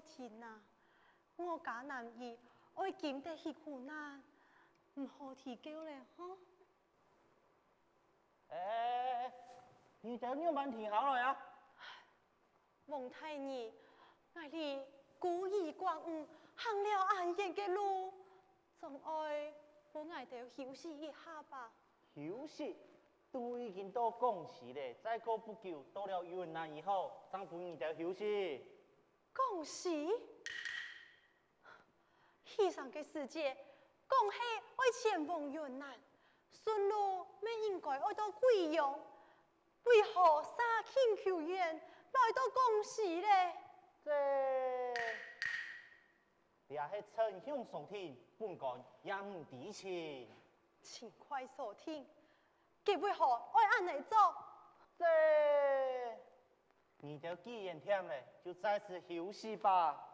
好听啊！我家男儿爱经得起苦难，唔好提高咧，哈！你到你班听好了呀？王太儿，我哋古意光武，行了安逸嘅路，总爱帮我哋休息一下吧。休息都已经到公司了，再过不久到了云南以后，张陪你哋休息。恭喜！戏上嘅世界，讲起爱前往云南，顺路咩应该爱到贵阳，为何杀请求员来到公司咧？这也是陈兄所听，本官也唔知情。请快收听，佢为何爱按嚟做？这你都既然忝了，就再次休息吧。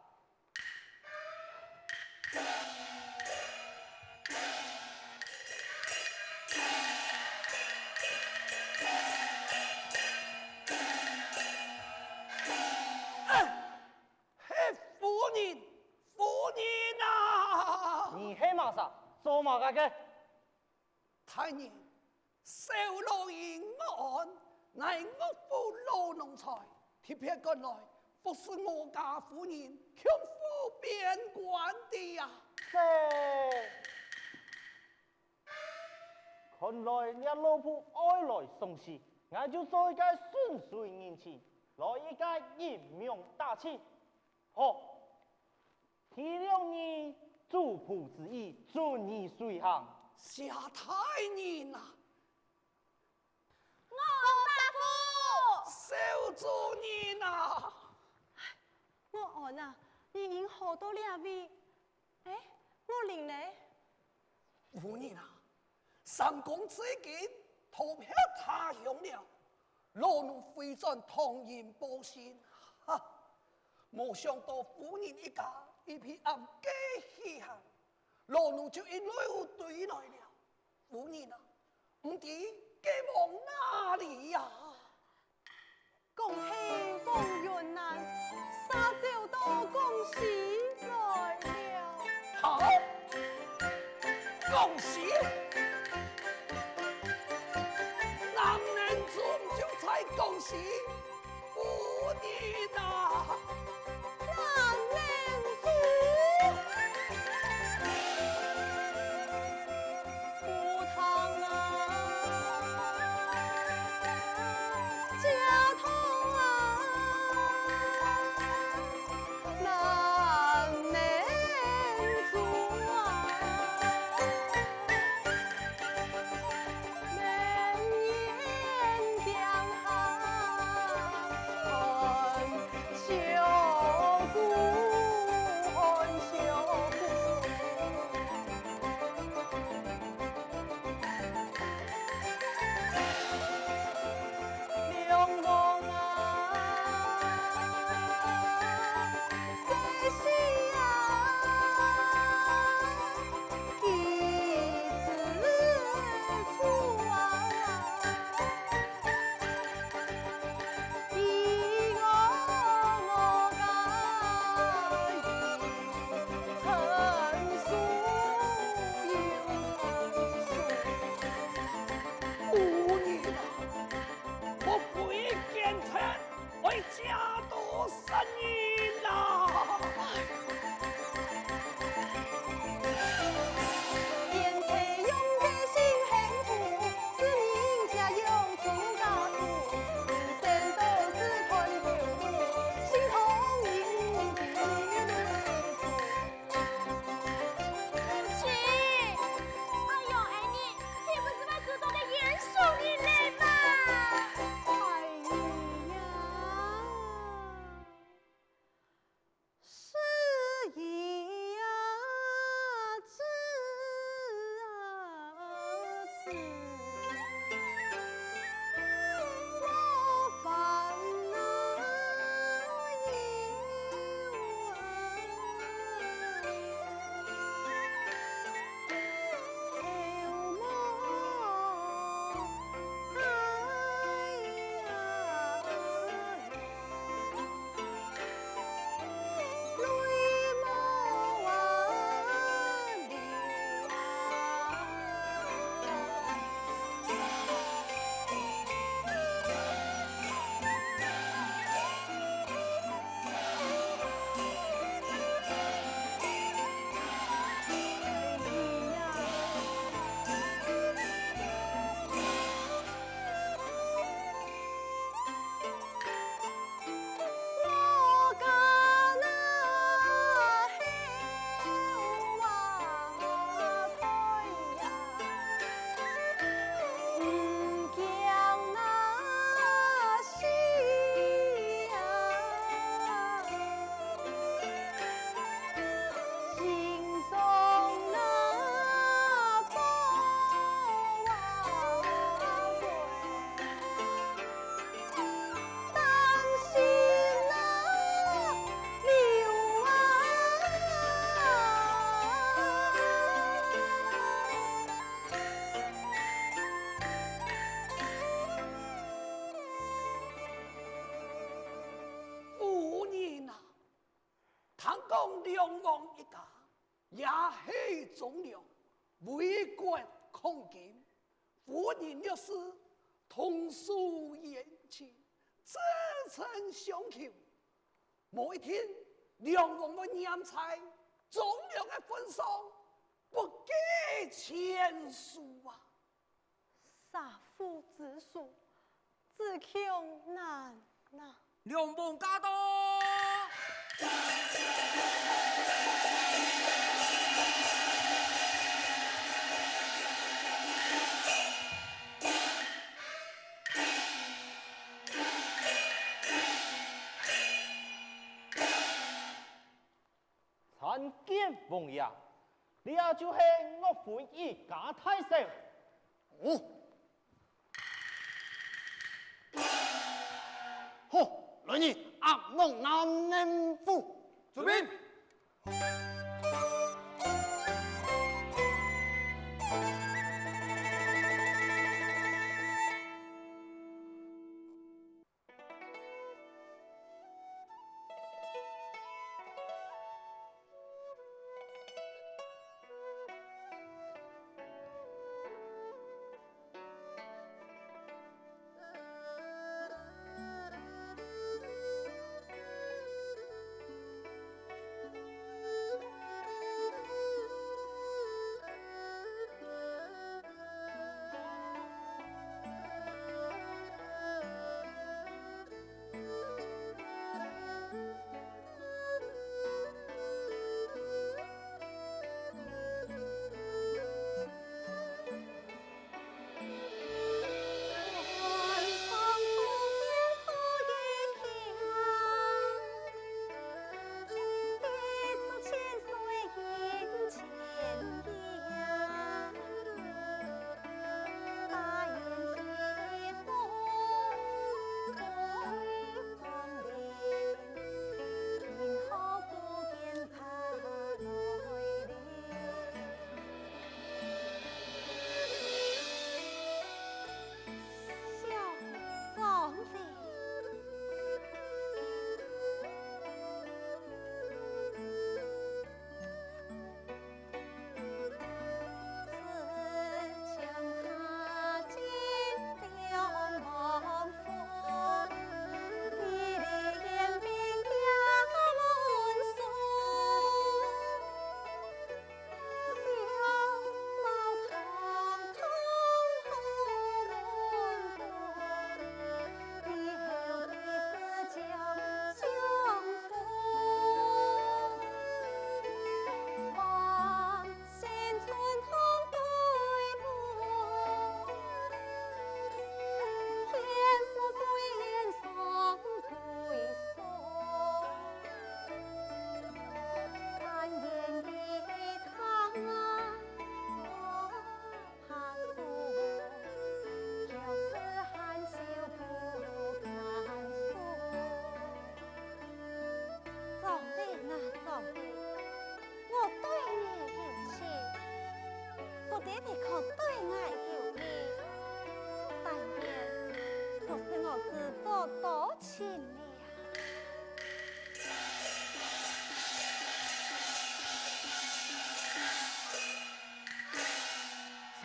夫人啊！你黑马啥？做嘛个？太爷，受罗银案，乃我府老农财，贴片赶来，服侍我家夫人，强夫边关的呀。看来你老婆爱来送喜，我就做一个顺水人情，来一个英明大气。好。体谅你主仆之意，遵你随行。下太爷呐，我大夫，受主人呐！我按啊，你已经好多两位，我领呢？夫人啊，三公最近投票他乡了，老奴非转同人报信，哈！没想到夫人一家一批暗假稀罕，老奴就因为对来了。夫人啊，唔知寄往哪里呀？恭喜凤云南，沙洲到恭喜来了。好，恭喜！男人终究才恭喜夫人啊！男人主，福堂啊，家堂啊，男人主啊，门檐江汉，春秋。方一家，也是忠良，为国抗金。夫人若是同属言情，真诚相求。某一天，两王的年财，忠良的分上，不计千数啊！杀父之术，自穷难呐。两王驾到！参见王爷，你也就是我父一家太守。哦，好，来人，押往南宁府。准备。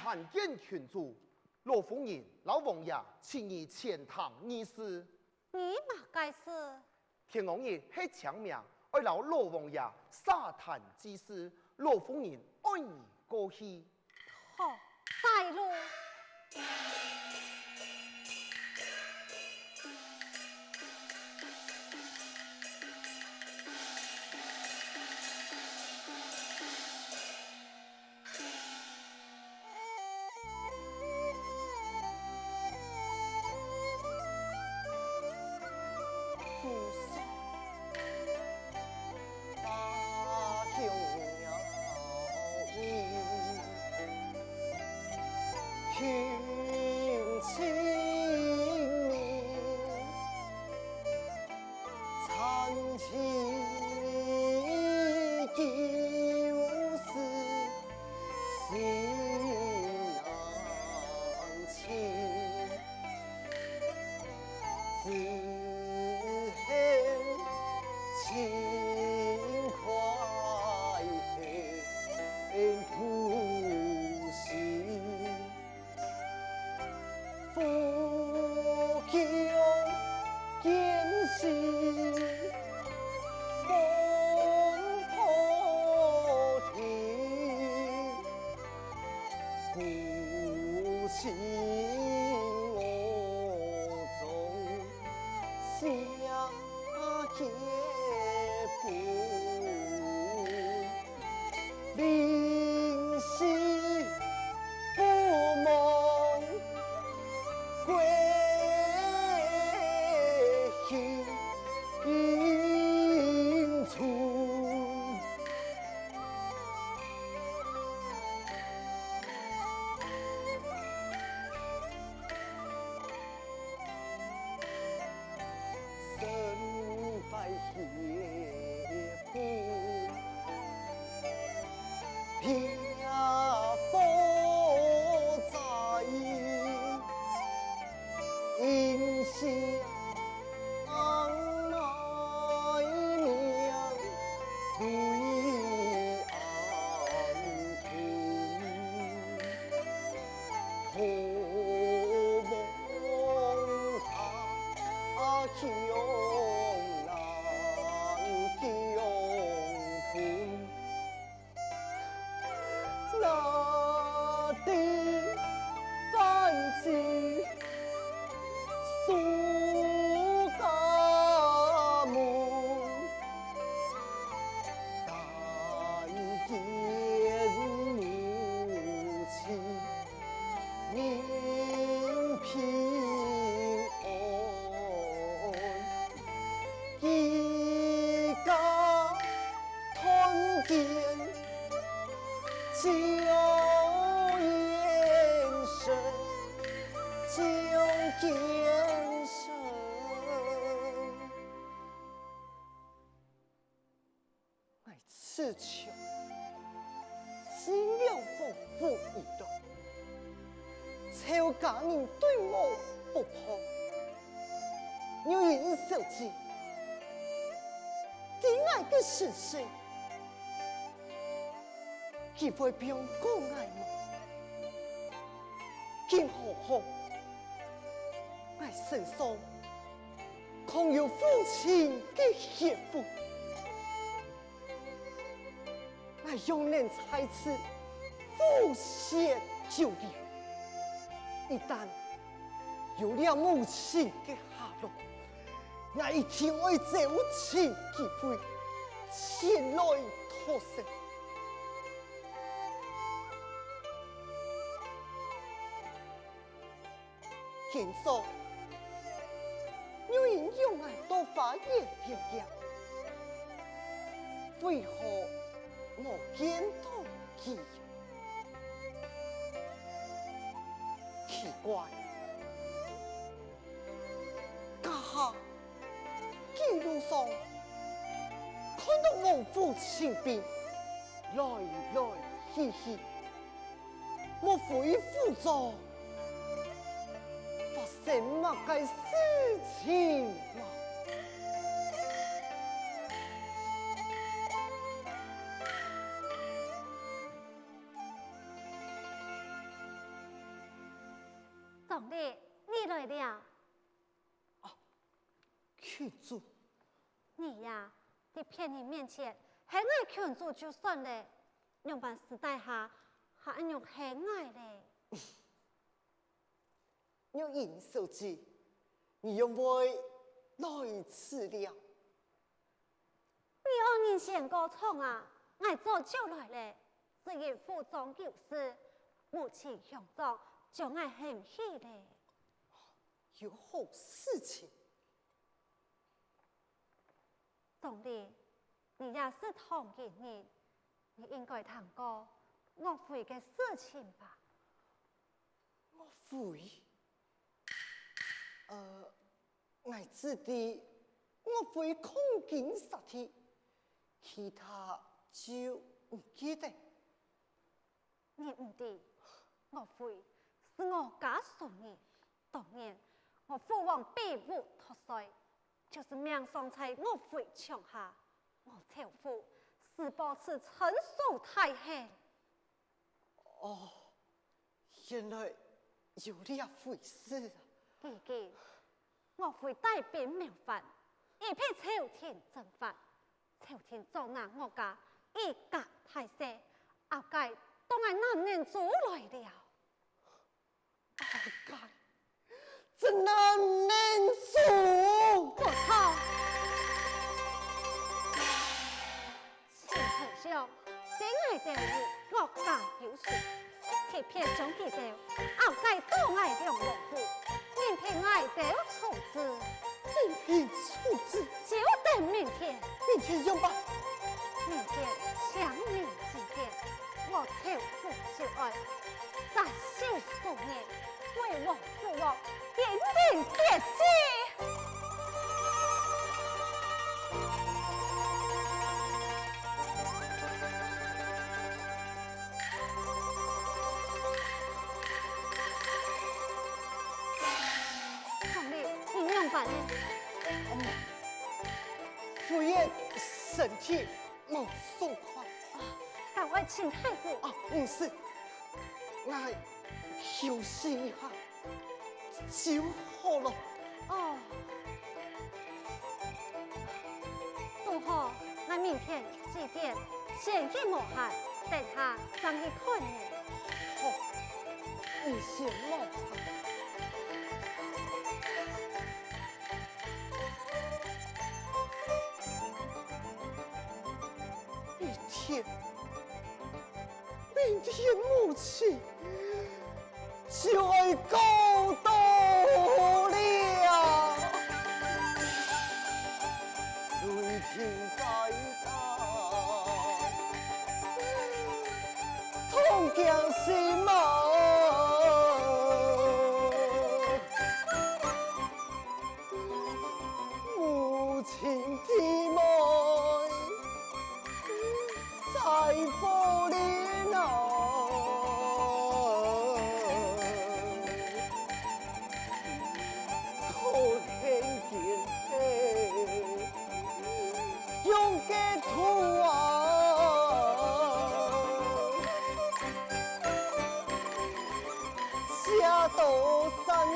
参见群主，罗夫人、老王爷请你前堂议事。你嘛该是？天王爷是强命，爱老罗王爷沙坛之事，罗夫人爱你过去。好，带路。听父亲我中下结步，灵犀不梦归阴处。身在斜坡，偏不在阴下埋名对岸途，何梦他强难强伴。那地翻起苏家门，但见母亲命平安，一家团圆。旧言深，旧言深。爱此求，只了夫妇一道，超家人对我不破，有人受之，给爱的事实。岂会别人讲爱吗？今何况爱身上空有父亲的血布，爱永远猜测父血旧力。一旦有了母亲的下落，我一定会走亲机会前来脱身。现说有人用爱多发言天降，为何我见到他？奇怪，家下一路上看到我父亲兵来来去去，莫非负责？发生么个事情嘛？总理，你来了。群主，你呀，在骗人面前，还爱群主就算了，用办时代下，还爱用黑爱嘞。有人手机，你用会来此了？你按人先过冲啊，我早就来了，只因府中有事，母亲向中将我嫌弃嘞。有好事情？总理，你也是同一人，你应该谈过岳飞的事情吧？我会。我知的，我会空警杀体，其他就唔记得。你唔对，岳飞是我家孙儿，当年我父王被掳脱税，就是命丧在岳飞枪下，我仇父是保持陈述太狠。哦，原来有这回事啊！记记，岳飞带兵谋反，一批朝廷征伐，朝廷捉拿我家，一家大小，后界当然难人做来了。有数，贴片中记着，后盖多爱两老夫，明天爱得处置，明天处置，就等明天。明天用吧。明天强明几点，我求父就爱，在小数年，为我父我点点别记。夫爷身体冇爽快赶快请太傅。啊，唔是，我休息一下就好了。哦，不好，我明天几点先给莫汉，等他上去看你。好，你先冒汗。明天母亲就要高到了，雷霆在打，痛将心毛，母亲的梦。在玻璃内，可怜见黑，用给土啊，下到山里。